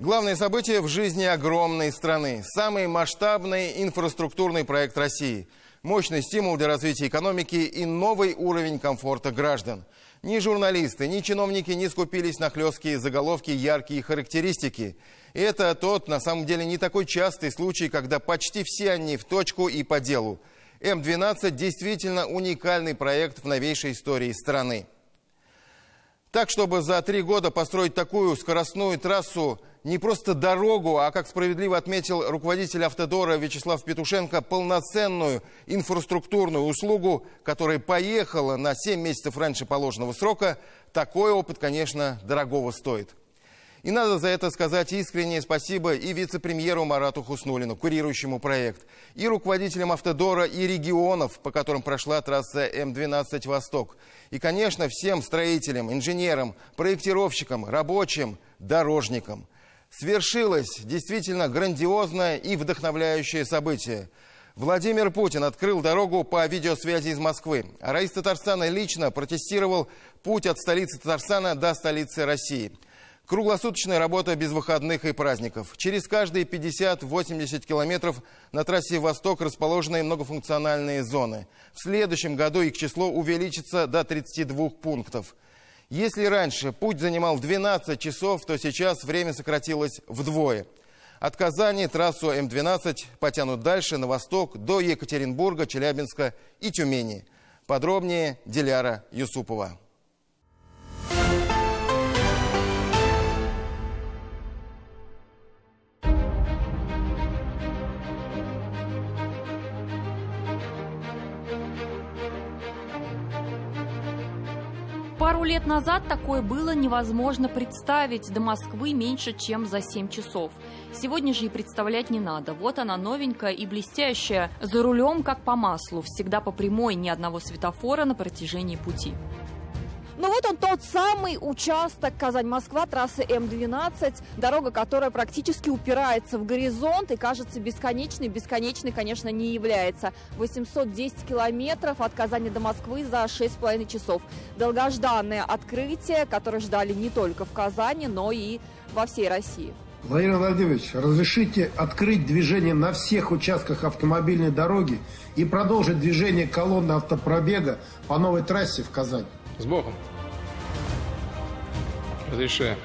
Главное событие в жизни огромной страны. Самый масштабный инфраструктурный проект России. Мощный стимул для развития экономики и новый уровень комфорта граждан. Ни журналисты, ни чиновники не скупились на хлесткие заголовки, яркие характеристики. И это тот, на самом деле, не такой частый случай, когда почти все они в точку и по делу. М-12 действительно уникальный проект в новейшей истории страны. Так, чтобы за 3 года построить такую скоростную трассу, не просто дорогу, а, как справедливо отметил руководитель «Автодора» Вячеслав Петушенко, полноценную инфраструктурную услугу, которая поехала на 7 месяцев раньше положенного срока, такой опыт, конечно, дорогого стоит. И надо за это сказать искреннее спасибо и вице-премьеру Марату Хуснуллину, курирующему проект, и руководителям «Автодора» и регионов, по которым прошла трасса М-12 «Восток». И, конечно, всем строителям, инженерам, проектировщикам, рабочим, дорожникам. Свершилось действительно грандиозное и вдохновляющее событие. Владимир Путин открыл дорогу по видеосвязи из Москвы. А Раис Татарстана лично протестировал путь от столицы Татарстана до столицы России. Круглосуточная работа без выходных и праздников. Через каждые 50-80 километров на трассе «Восток» расположены многофункциональные зоны. В следующем году их число увеличится до 32 пунктов. Если раньше путь занимал 12 часов, то сейчас время сократилось вдвое. От Казани трассу М-12 потянут дальше на восток до Екатеринбурга, Челябинска и Тюмени. Подробнее Диляра Юсупова. Пару лет назад такое было невозможно представить. До Москвы меньше, чем за 7 часов. Сегодня же и представлять не надо. Вот она новенькая и блестящая. За рулем как по маслу. Всегда по прямой, ни одного светофора на протяжении пути. Ну вот он, тот самый участок Казань-Москва, трассы М-12, дорога, которая практически упирается в горизонт и кажется бесконечной. Бесконечной, конечно, не является. 810 километров от Казани до Москвы за 6,5 часов. Долгожданное открытие, которое ждали не только в Казани, но и во всей России. Владимир Владимирович, разрешите открыть движение на всех участках автомобильной дороги и продолжить движение колонны автопробега по новой трассе в Казань? С Богом. Разрешаю.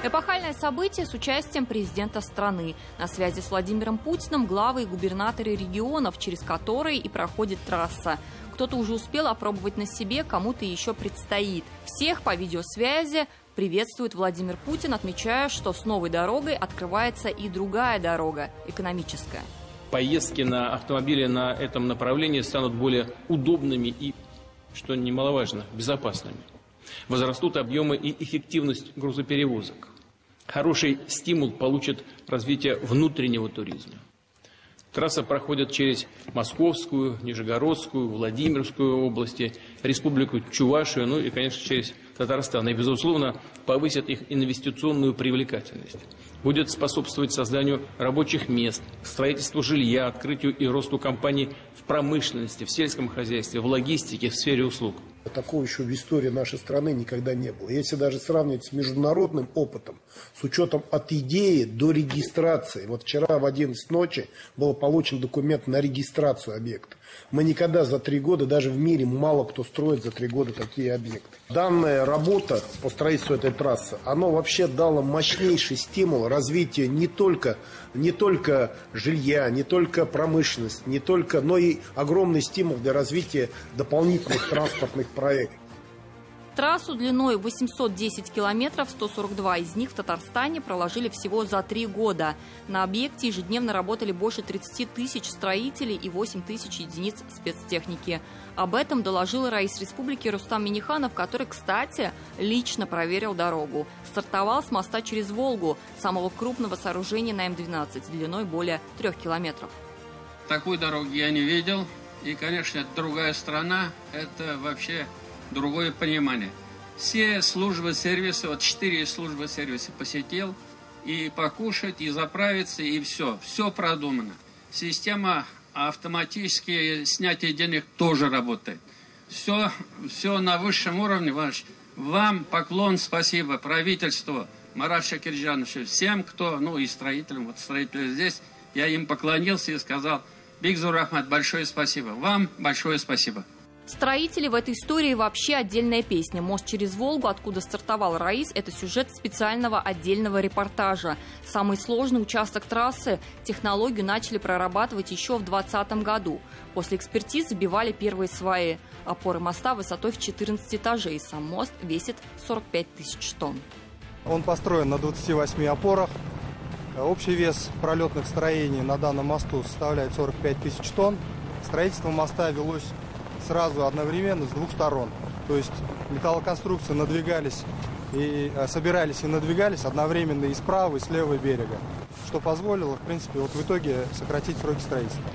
Эпохальное событие с участием президента страны. На связи с Владимиром Путиным главы и губернаторы регионов, через которые и проходит трасса. Кто-то уже успел опробовать на себе, кому-то еще предстоит. Всех по видеосвязи приветствует Владимир Путин, отмечая, что с новой дорогой открывается и другая дорога, экономическая. Поездки на автомобиле на этом направлении станут более удобными и, что немаловажно, безопасными. Возрастут объемы и эффективность грузоперевозок. Хороший стимул получит развитие внутреннего туризма. Трасса проходит через Московскую, Нижегородскую, Владимирскую области, Республику Чувашию, ну и, конечно, через Татарстан. И, безусловно, повысит их инвестиционную привлекательность. Будет способствовать созданию рабочих мест, строительству жилья, открытию и росту компаний в промышленности, в сельском хозяйстве, в логистике, в сфере услуг. Такого еще в истории нашей страны никогда не было. Если даже сравнивать с международным опытом, с учетом от идеи до регистрации. Вот вчера в 11 ночи был получен документ на регистрацию объекта. Мы никогда за 3 года, даже в мире мало кто строит за 3 года такие объекты. Данная работа по строительству этой трассы, она вообще дала мощнейший стимул развитию не только жилья, не только промышленности, но и огромный стимул для развития дополнительных транспортных проектов. Трассу длиной 810 километров, 142 из них в Татарстане проложили всего за 3 года. На объекте ежедневно работали больше 30 тысяч строителей и 8 тысяч единиц спецтехники. Об этом доложил раис республики Рустам Минниханов, который, кстати, лично проверил дорогу. Стартовал с моста через Волгу, самого крупного сооружения на М-12, длиной более 3 километров. Такой дороги я не видел. И, конечно, это другая страна, это вообще другое понимание. Все службы сервиса, вот 4 службы сервиса посетил, и покушать, и заправиться, и все. Все продумано. Система автоматически снятия денег тоже работает. Все на высшем уровне. Вам поклон, спасибо правительству, Марат Шакирджановичу, всем, кто, и строителям, строители здесь, я им поклонился и сказал: Бигзур Ахмад, большое спасибо. Вам большое спасибо. Строители в этой истории вообще отдельная песня. Мост через Волгу, откуда стартовал Раис, это сюжет специального отдельного репортажа. Самый сложный участок трассы, технологию начали прорабатывать еще в 2020 году. После экспертиз забивали первые сваи. Опоры моста высотой в 14 этажей. Сам мост весит 45 тысяч тонн. Он построен на 28 опорах. Общий вес пролетных строений на данном мосту составляет 45 тысяч тонн. Строительство моста велось сразу одновременно с двух сторон. То есть металлоконструкции надвигались и собирались и надвигались одновременно и с правого, и с левого берега, что позволило, в принципе, в итоге сократить сроки строительства.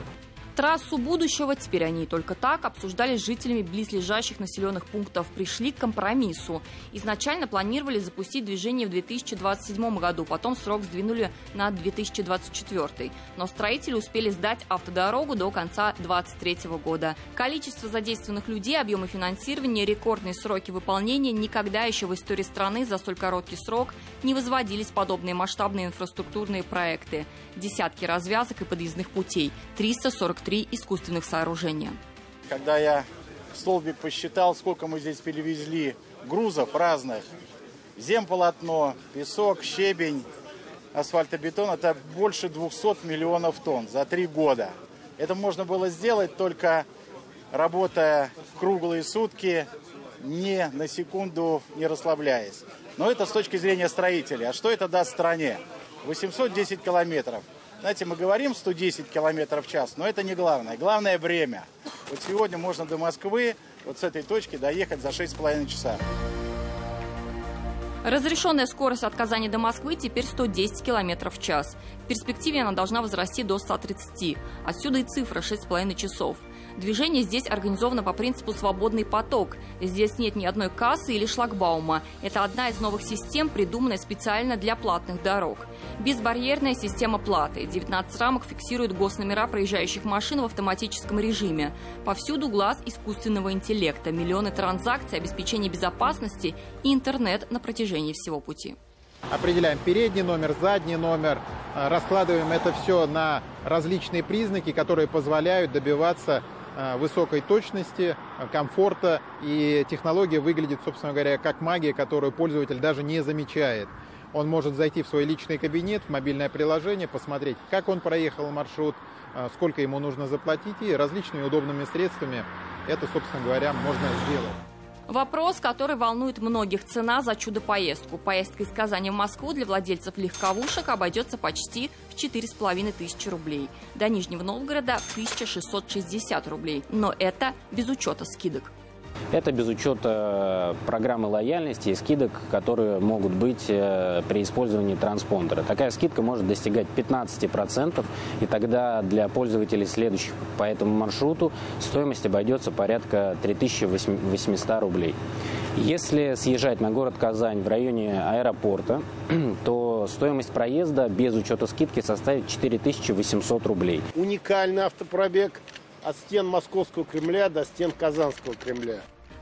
Трассу будущего, теперь они только так, обсуждали с жителями близлежащих населенных пунктов. Пришли к компромиссу. Изначально планировали запустить движение в 2027 году, потом срок сдвинули на 2024. Но строители успели сдать автодорогу до конца 2023 года. Количество задействованных людей, объемы финансирования, рекордные сроки выполнения. Никогда еще в истории страны за столь короткий срок не возводились подобные масштабные инфраструктурные проекты. Десятки развязок и подъездных путей, 343 искусственных сооружения. Когда я в столбик посчитал, сколько мы здесь перевезли грузов разных, земполотно, песок, щебень, асфальтобетон, это больше 200 миллионов тонн за 3 года. Это можно было сделать только работая круглые сутки, ни на секунду не расслабляясь. Но это с точки зрения строителей. А что это даст стране? 810 километров. Знаете, мы говорим 110 километров в час, но это не главное. Главное время. Вот сегодня можно до Москвы, вот с этой точки, доехать за 6,5 часа. Разрешенная скорость от Казани до Москвы теперь 110 км в час. В перспективе она должна возрасти до 130. Отсюда и цифра 6,5 часов. Движение здесь организовано по принципу «свободный поток». Здесь нет ни одной кассы или шлагбаума. Это одна из новых систем, придуманная специально для платных дорог. Безбарьерная система платы. 19 рамок фиксирует госномера проезжающих машин в автоматическом режиме. Повсюду глаз искусственного интеллекта. Миллионы транзакций, обеспечение безопасности и интернет на протяжении всего пути. Определяем передний номер, задний номер, раскладываем это все на различные признаки, которые позволяют добиваться высокой точности, комфорта, и технология выглядит, собственно говоря, как магия, которую пользователь даже не замечает. Он может зайти в свой личный кабинет, в мобильное приложение, посмотреть, как он проехал маршрут, сколько ему нужно заплатить, и различными удобными средствами это, собственно говоря, можно сделать. Вопрос, который волнует многих – цена за чудо-поездку. Поездка из Казани в Москву для владельцев легковушек обойдется почти в 4500 рублей. До Нижнего Новгорода – 1660 рублей. Но это без учета скидок. Это без учета программы лояльности и скидок, которые могут быть при использовании транспондера. Такая скидка может достигать 15%, и тогда для пользователей, следующих по этому маршруту, стоимость обойдется порядка 3800 рублей. Если съезжать на город Казань в районе аэропорта, то стоимость проезда без учета скидки составит 4800 рублей. Уникальный автопробег от стен Московского Кремля до стен Казанского Кремля.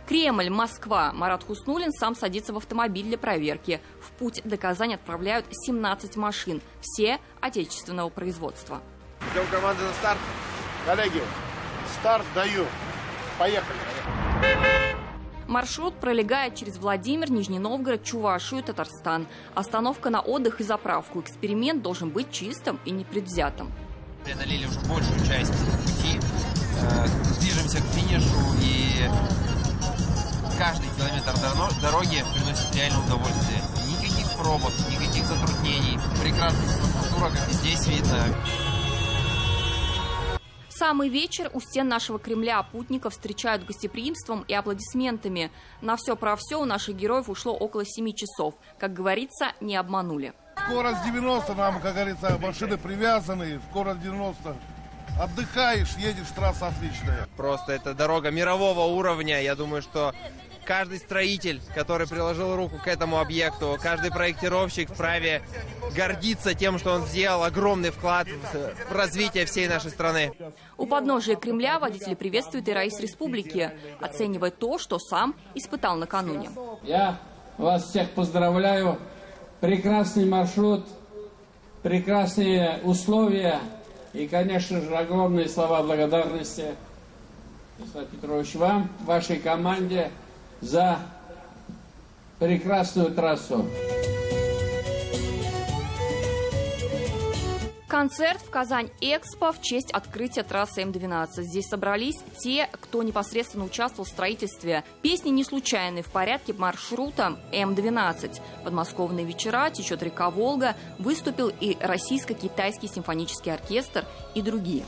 Кремль, Москва. Марат Хуснуллин сам садится в автомобиль для проверки. В путь до Казани отправляют 17 машин. Все отечественного производства. Ждем команды на старт. Коллеги, старт даю. Поехали. Маршрут пролегает через Владимир, Нижний Новгород, Чувашию, Татарстан. Остановка на отдых и заправку. Эксперимент должен быть чистым и непредвзятым. Преодолели уже большую часть пути, движемся к финишу, и каждый километр дороги приносит реальное удовольствие. Никаких пробок, никаких затруднений, прекрасная инфраструктура, как и здесь видно. Самый вечер у стен нашего Кремля путников встречают гостеприимством и аплодисментами. На все про все у наших героев ушло около 7 часов. Как говорится, не обманули. Скорость 90, нам, как говорится, машины привязаны, скорость 90. Отдыхаешь, едешь, трасса отличная. Просто это дорога мирового уровня. Я думаю, что каждый строитель, который приложил руку к этому объекту, каждый проектировщик вправе гордиться тем, что он сделал огромный вклад в развитие всей нашей страны. У подножия Кремля водители приветствуют и раис республики, оценивая то, что сам испытал накануне. Я вас всех поздравляю. Прекрасный маршрут, прекрасные условия и, конечно же, огромные слова благодарности, Вячеслав Петрович, вам, вашей команде за прекрасную трассу. Концерт в Казань-Экспо в честь открытия трассы М-12. Здесь собрались те, кто непосредственно участвовал в строительстве. Песни не случайные, в порядке маршрута М-12. Подмосковные вечера, течет река Волга, выступил и Российско-Китайский симфонический оркестр и другие.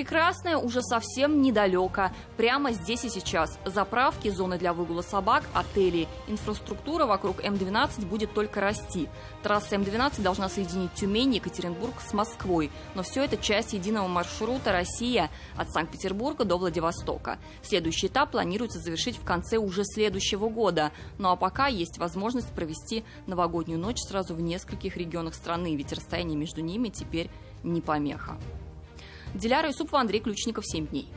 Прекрасное уже совсем недалеко. Прямо здесь и сейчас. Заправки, зоны для выгула собак, отели. Инфраструктура вокруг М-12 будет только расти. Трасса М-12 должна соединить Тюмень и Екатеринбург с Москвой. Но все это часть единого маршрута «Россия» от Санкт-Петербурга до Владивостока. Следующий этап планируется завершить в конце уже следующего года. Ну а пока есть возможность провести новогоднюю ночь сразу в нескольких регионах страны, ведь расстояние между ними теперь не помеха. Диляра Юсупова, Андрей Ключников, 7 дней.